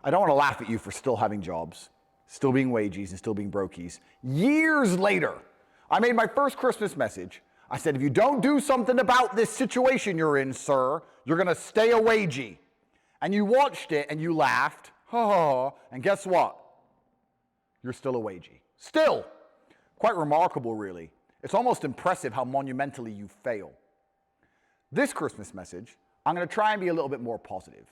I don't want to laugh at you for still having jobs, still being wages, and still being brokies. Years later, I made my first Christmas message. I said, if you don't do something about this situation you're in, sir, you're going to stay a wagey. And you watched it and you laughed. Oh, and guess what? You're still a wagey. Still. Quite remarkable, really. It's almost impressive how monumentally you fail. This Christmas message, I'm going to try and be a little bit more positive.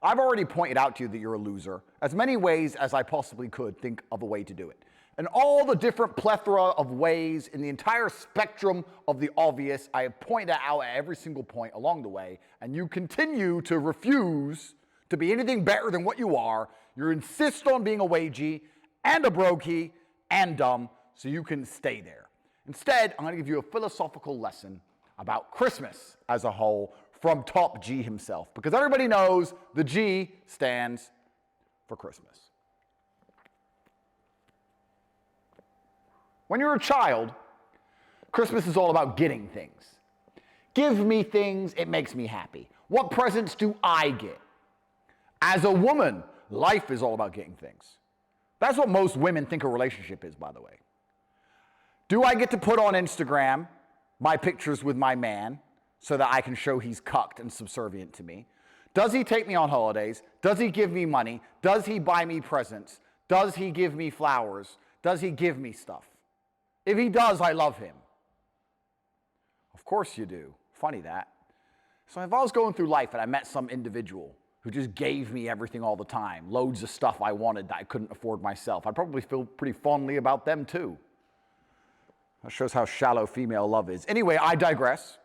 I've already pointed out to you that you're a loser, as many ways as I possibly could think of a way to do it. And all the different plethora of ways in the entire spectrum of the obvious, I have pointed out at every single point along the way, and you continue to refuse to be anything better than what you are. You insist on being a wagey and a brokey and dumb, so you can stay there. Instead, I'm going to give you a philosophical lesson about Christmas as a whole from Top G himself, because everybody knows the G stands for Christmas. When you're a child, Christmas is all about getting things. Give me things, it makes me happy. What presents do I get? As a woman, life is all about getting things. That's what most women think a relationship is, by the way. Do I get to put on Instagram my pictures with my man so that I can show he's cucked and subservient to me? Does he take me on holidays? Does he give me money? Does he buy me presents? Does he give me flowers? Does he give me stuff? If he does, I love him. Of course you do. Funny that. So if I was going through life and I met some individual who just gave me everything all the time, loads of stuff I wanted that I couldn't afford myself, I'd probably feel pretty fondly about them too. That shows how shallow female love is. Anyway, I digress.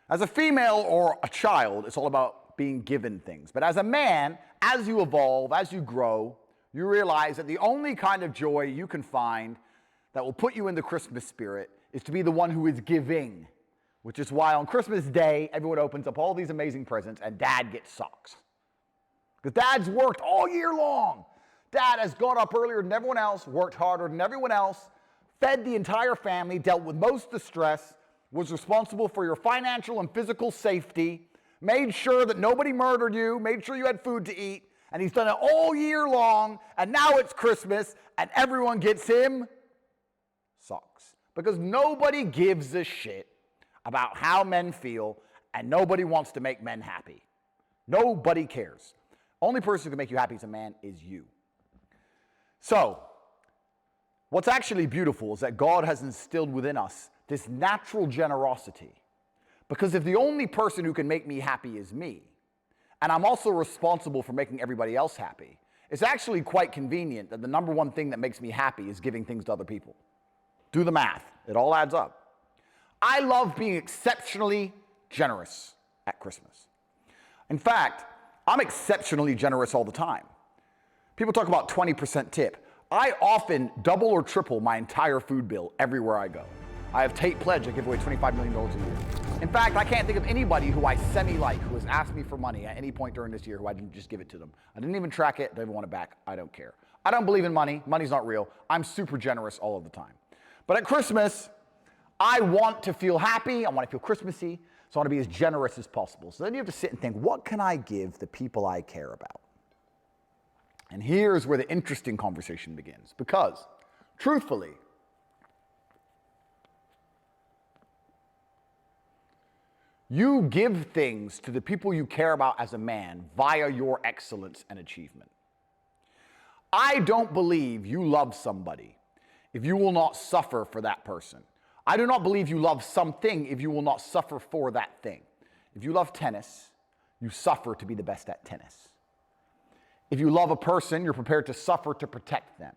As a female or a child, it's all about being given things. But as a man, as you evolve, as you grow, you realize that the only kind of joy you can find that will put you in the Christmas spirit is to be the one who is giving. Which is why on Christmas Day, everyone opens up all these amazing presents and Dad gets socks. Because Dad's worked all year long. Dad has got up earlier than everyone else, worked harder than everyone else, fed the entire family, dealt with most of the stress, was responsible for your financial and physical safety, made sure that nobody murdered you, made sure you had food to eat, and he's done it all year long, and now it's Christmas, and everyone gets him socks. Because nobody gives a shit about how men feel, and nobody wants to make men happy. Nobody cares. Only person who can make you happy as a man is you. So, what's actually beautiful is that God has instilled within us this natural generosity. Because if the only person who can make me happy is me, and I'm also responsible for making everybody else happy, it's actually quite convenient that the number one thing that makes me happy is giving things to other people. Do the math. It all adds up. I love being exceptionally generous at Christmas. In fact, I'm exceptionally generous all the time. People talk about 20% tip. I often double or triple my entire food bill everywhere I go. I have Tate Pledge. I give away $25 million a year. In fact, I can't think of anybody who I semi-like who has asked me for money at any point during this year who I didn't just give it to them. I didn't even track it. They didn't want it back. I don't care. I don't believe in money. Money's not real. I'm super generous all of the time. But at Christmas, I want to feel happy. I want to feel Christmassy. So I want to be as generous as possible. So then you have to sit and think, what can I give the people I care about? And here's where the interesting conversation begins. Because, truthfully, you give things to the people you care about as a man via your excellence and achievement. I don't believe you love somebody if you will not suffer for that person. I do not believe you love something if you will not suffer for that thing. If you love tennis, you suffer to be the best at tennis. If you love a person, you're prepared to suffer to protect them.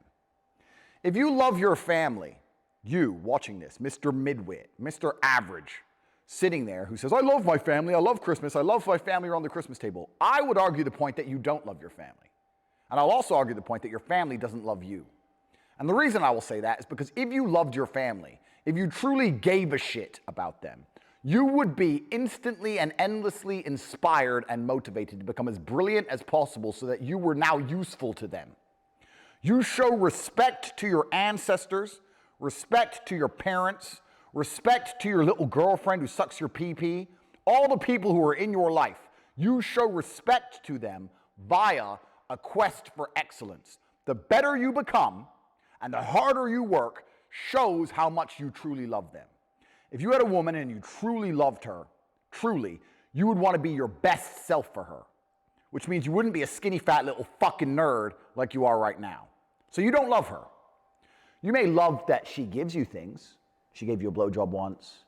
If you love your family, you watching this, Mr. Midwit, Mr. Average, sitting there who says, I love my family, I love Christmas, I love my family around the Christmas table. I would argue the point that you don't love your family. And I'll also argue the point that your family doesn't love you. And the reason I will say that is because if you loved your family, if you truly gave a shit about them, you would be instantly and endlessly inspired and motivated to become as brilliant as possible so that you were now useful to them. You show respect to your ancestors, respect to your parents, respect to your little girlfriend who sucks your pee-pee, all the people who are in your life. You show respect to them via a quest for excellence. The better you become and the harder you work shows how much you truly love them. If you had a woman and you truly loved her, truly, you would want to be your best self for her, which means you wouldn't be a skinny, fat little fucking nerd like you are right now. So you don't love her. You may love that she gives you things. She gave you a blowjob once.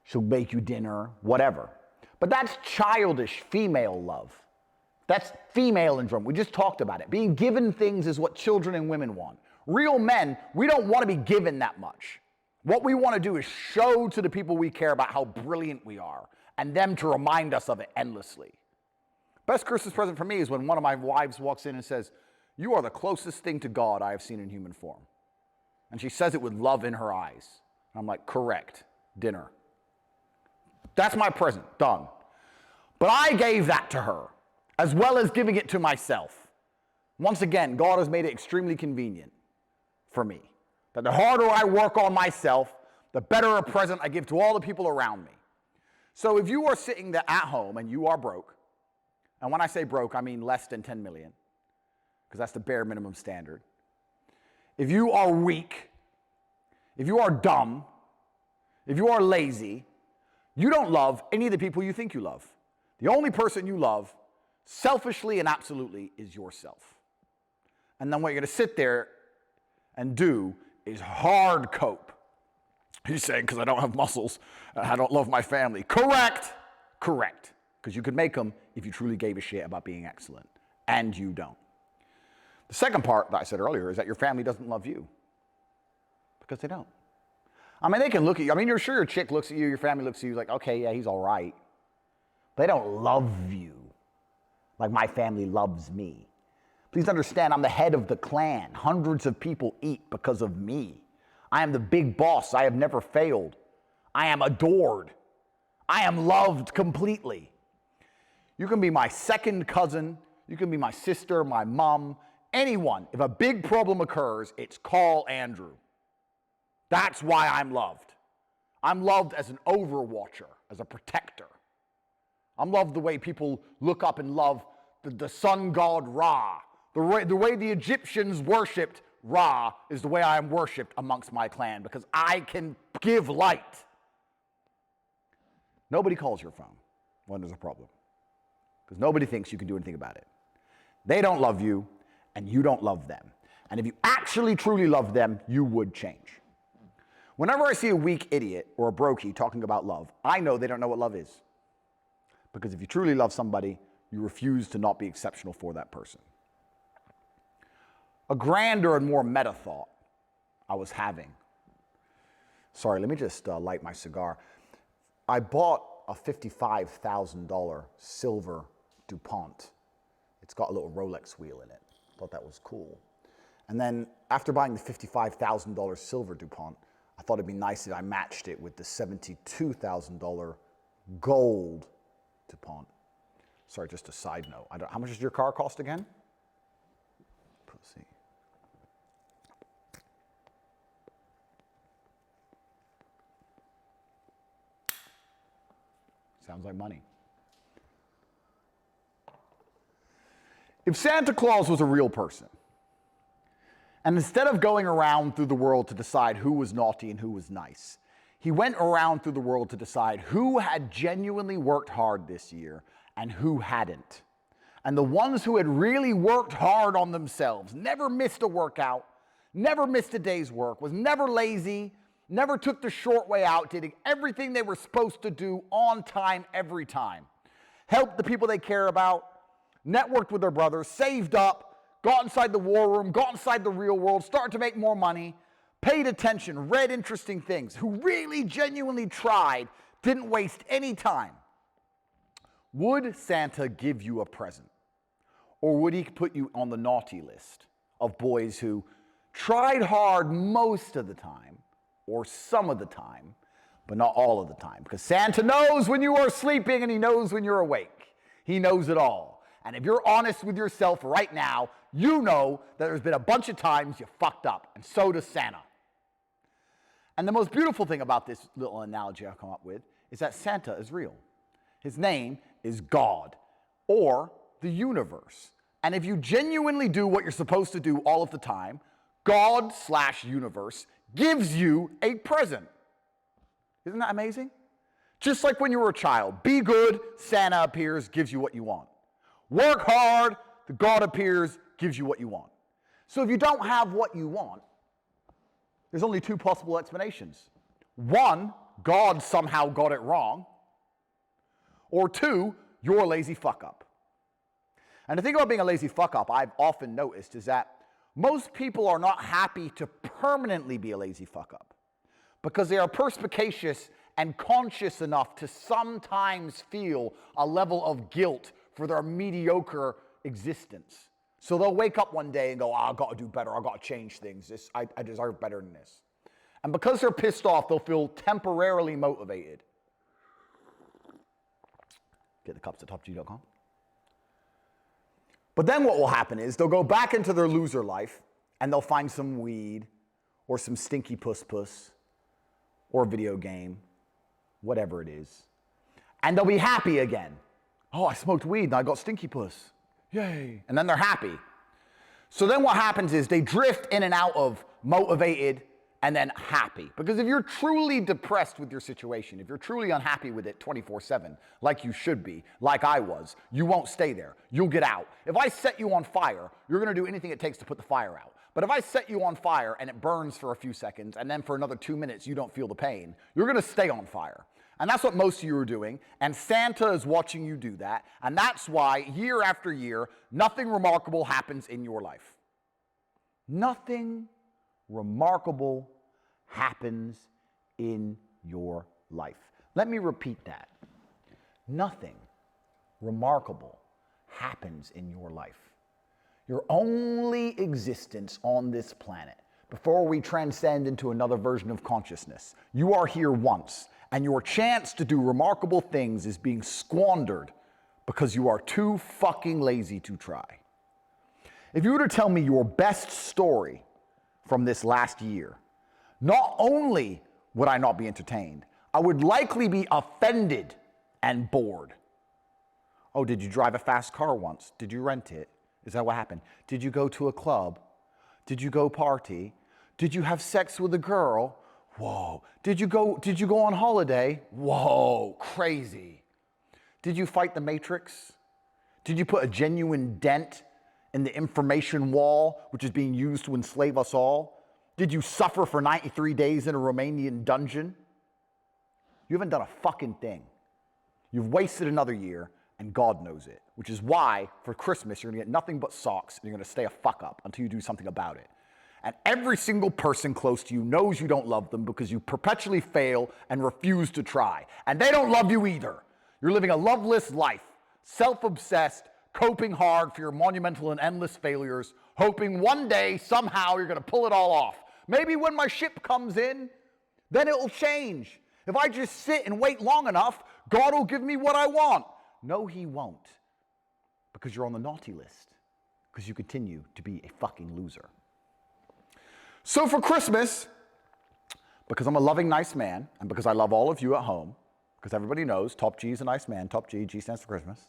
She'll make you dinner, whatever. But that's childish female love. That's female enjoyment. We just talked about it. Being given things is what children and women want. Real men, we don't want to be given that much. What we want to do is show to the people we care about how brilliant we are, and them to remind us of it endlessly. Best Christmas present for me is when one of my wives walks in and says, "You are the closest thing to God I have seen in human form." And she says it with love in her eyes. And I'm like, correct, dinner. That's my present, done. But I gave that to her, as well as giving it to myself. Once again, God has made it extremely convenient for me. That the harder I work on myself, the better a present I give to all the people around me. So if you are sitting there at home and you are broke, and when I say broke, I mean less than 10 million, because that's the bare minimum standard. If you are weak, if you are dumb, if you are lazy, you don't love any of the people you think you love. The only person you love, selfishly and absolutely, is yourself. And then what you're going to sit there and do is hard cope. He's saying, because I don't have muscles, I don't love my family. Correct. Correct. Because you could make them if you truly gave a shit about being excellent. And you don't. The second part that I said earlier is that your family doesn't love you. Because they don't. I mean, they can look at you. I mean, you're sure your chick looks at you, your family looks at you like, okay, yeah, he's all right. They don't love you like my family loves me. Please understand, I'm the head of the clan. Hundreds of people eat because of me. I am the big boss. I have never failed. I am adored. I am loved completely. You can be my second cousin. You can be my sister, my mom, anyone. If a big problem occurs, it's call Andrew. That's why I'm loved. I'm loved as an overwatcher, as a protector. I'm loved the way people look up and love the sun god Ra. The way the Egyptians worshipped Ra is the way I am worshipped amongst my clan, because I can give light. Nobody calls your phone when there's a problem, because nobody thinks you can do anything about it. They don't love you, and you don't love them. And if you actually truly love them, you would change. Whenever I see a weak idiot or a brokey talking about love, I know they don't know what love is. Because if you truly love somebody, you refuse to not be exceptional for that person. A grander and more meta thought I was having. Sorry, let me just light my cigar. I bought a $55,000 silver DuPont. It's got a little Rolex wheel in it. Thought that was cool. And then after buying the $55,000 silver DuPont, I thought it'd be nice if I matched it with the $72,000 gold DuPont. Sorry, just a side note. How much does your car cost again? Pussy. Sounds like money. If Santa Claus was a real person, and instead of going around through the world to decide who was naughty and who was nice, he went around through the world to decide who had genuinely worked hard this year and who hadn't. And the ones who had really worked hard on themselves, never missed a workout, never missed a day's work, was never lazy, never took the short way out, did everything they were supposed to do on time, every time, helped the people they care about, networked with their brothers, saved up, got inside the war room, got inside the real world, started to make more money, paid attention, read interesting things, who really genuinely tried, didn't waste any time. Would Santa give you a present? Or would he put you on the naughty list of boys who tried hard most of the time, or some of the time, but not all of the time? Because Santa knows when you are sleeping and he knows when you're awake. He knows it all. And if you're honest with yourself right now, you know that there's been a bunch of times you fucked up, and so does Santa. And the most beautiful thing about this little analogy I've come up with is that Santa is real. His name is God, or the universe. And if you genuinely do what you're supposed to do all of the time, God/universe gives you a present. Isn't that amazing? Just like when you were a child. Be good, Santa appears, gives you what you want. Work hard, the God appears, gives you what you want. So if you don't have what you want, there's only two possible explanations. One, God somehow got it wrong. Or two, you're a lazy fuck up. And the thing about being a lazy fuck up, I've often noticed, is that most people are not happy to permanently be a lazy fuck up because they are perspicacious and conscious enough to sometimes feel a level of guilt for their mediocre existence. So they'll wake up one day and go, I've got to do better, I've got to change things, I deserve better than this. And because they're pissed off, they'll feel temporarily motivated. Get the cups at topg.com. But then what will happen is they'll go back into their loser life and they'll find some weed or some stinky puss or a video game, whatever it is. And they'll be happy again. Oh, I smoked weed and I got stinky puss. Yay. And then they're happy. So then what happens is they drift in and out of motivated and then happy. Because if you're truly depressed with your situation, if you're truly unhappy with it 24/7, like you should be, like I was, you won't stay there. You'll get out. If I set you on fire, you're going to do anything it takes to put the fire out. But if I set you on fire and it burns for a few seconds, and then for another 2 minutes you don't feel the pain, you're going to stay on fire. And that's what most of you are doing, and Santa is watching you do that, and that's why year after year, nothing remarkable happens in your life. Nothing remarkable happens in your life. Let me repeat that. Nothing remarkable happens in your life. Your only existence on this planet, before we transcend into another version of consciousness, you are here once, and your chance to do remarkable things is being squandered because you are too fucking lazy to try. If you were to tell me your best story from this last year, not only would I not be entertained, I would likely be offended and bored. Oh, did you drive a fast car once? Did you rent it? Is that what happened? Did you go to a club? Did you go party? Did you have sex with a girl? Whoa. Did you go on holiday? Whoa, crazy. Did you fight the Matrix? Did you put a genuine dent in the information wall, which is being used to enslave us all? Did you suffer for 93 days in a Romanian dungeon? You haven't done a fucking thing. You've wasted another year, and God knows it, which is why for Christmas you're going to get nothing but socks, and you're going to stay a fuck up until you do something about it. And every single person close to you knows you don't love them because you perpetually fail and refuse to try. And they don't love you either. You're living a loveless life, self-obsessed, coping hard for your monumental and endless failures, hoping one day, somehow, you're going to pull it all off. Maybe when my ship comes in, then it will change. If I just sit and wait long enough, God will give me what I want. No, he won't. Because you're on the naughty list. Because you continue to be a fucking loser. So for Christmas, because I'm a loving, nice man, and because I love all of you at home, because everybody knows Top G is a nice man, Top G, G stands for Christmas,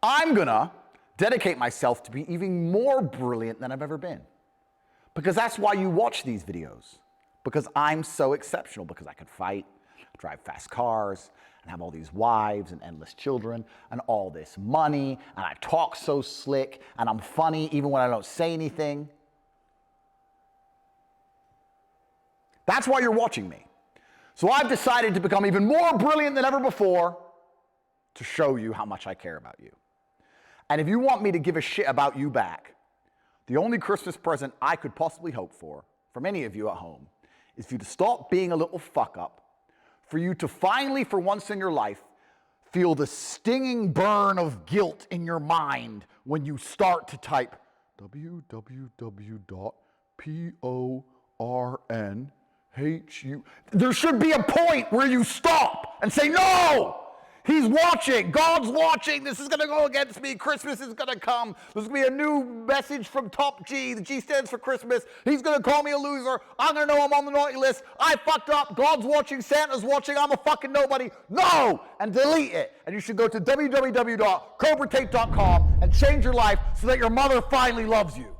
I'm gonna dedicate myself to be even more brilliant than I've ever been. Because that's why you watch these videos. Because I'm so exceptional, because I can fight, drive fast cars, and have all these wives and endless children, and all this money, and I talk so slick, and I'm funny even when I don't say anything. That's why you're watching me. So I've decided to become even more brilliant than ever before to show you how much I care about you. And if you want me to give a shit about you back, the only Christmas present I could possibly hope for, from any of you at home, is for you to stop being a little fuck up, for you to finally, for once in your life, feel the stinging burn of guilt in your mind when you start to type www.pornhu. There should be a point where you stop and say, no, He's watching. God's watching. This is going to go against me. Christmas is going to come. There's going to be a new message from Top G. The G stands for Christmas. He's going to call me a loser. I'm going to know I'm on the naughty list. I fucked up. God's watching. Santa's watching. I'm a fucking nobody. No! And delete it. And you should go to www.cobratate.com and change your life so that your mother finally loves you.